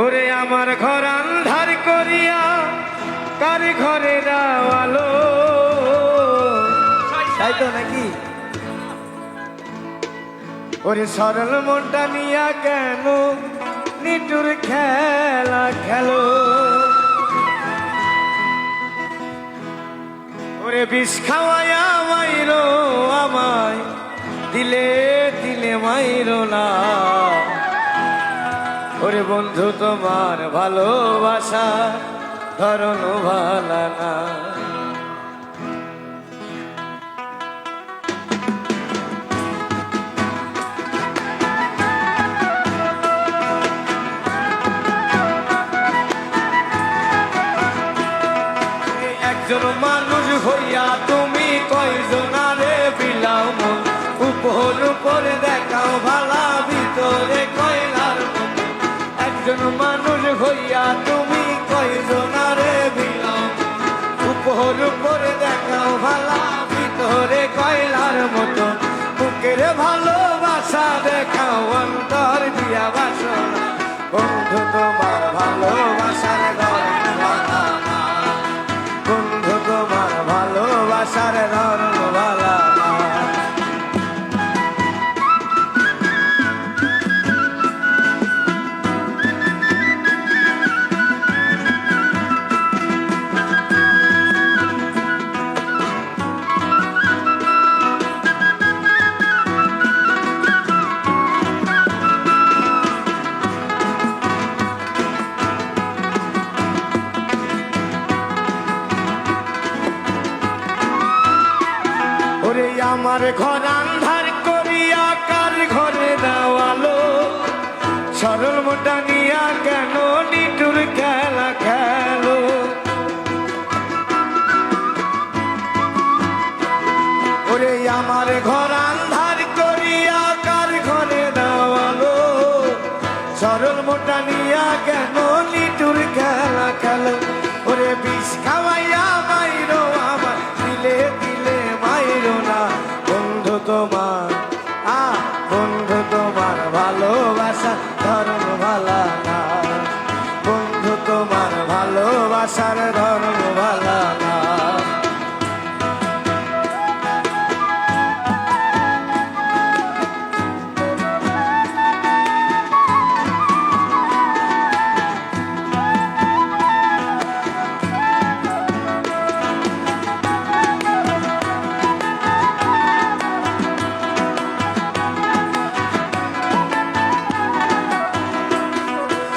ওরে আমার ঘর আন্ধার করিয়া কার ঘরে দাওয়ালো, তাই তো নাকি? ওরে সরল মনটা নিয়া কেন নিটুর খেলা খেলো, ওরে বিষ খাওয়ায়া মাইরো আমায়, দিলে দিলে মাইরো না। ওরে বন্ধু তোমার ভালোবাসা ধরন ভালা না। একজন মানুষ হইয়া তুমি কয়জনারে বিলাও মন, উপর উপরে দেখাও ভালা ভিতরে কয়লার মন। একজন মানুষ হইয়া তুমি কয়জনারে বিলাও, উপর উপরে দেখাও ভালা ভিতরে কয়লার মতো। বুকের ভালোবাসা দেখাও অন্তর দিয়া বাসনা, বন্ধু তোমার ভালোবাসার ধরন ভালা না, বন্ধু তোমার ভালোবাসার ধরন ভালা না। ওরে আমার ঘর আন্ধার করিয়া কার ঘরে দেওয়ালো, সরল মোটা নিয়া কেন নিটুর খেলা খেলো। ওরে আমার ঘর আন্ধার করিয়া কার ঘরে দেওয়ালো, সরল মোটা নিয়া কেন নিটুর খেলা খেলো। ওরে বিষ খাওয়াইয়া মাইরো আমার, দিলে দিলে মাইরো না। বন্ধু তোমার বন্ধু তোমার ভালোবাসা ধরন ভালা না, বন্ধু তোমার ভালোবাসার ধরন ভালা না।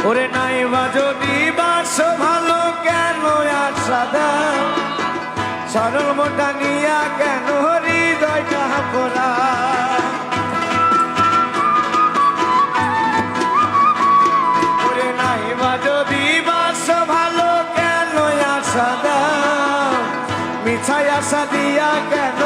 ওরে নাইবা যদি বাসো ভালো কেন আশা দাও, সরল মোটা নিয়া কেন হৃদয়টা পোড়া। ওরে নাইবা যদি বাসো ভালো কেন আশা দাও, মিছাই আশা দিয়া কেন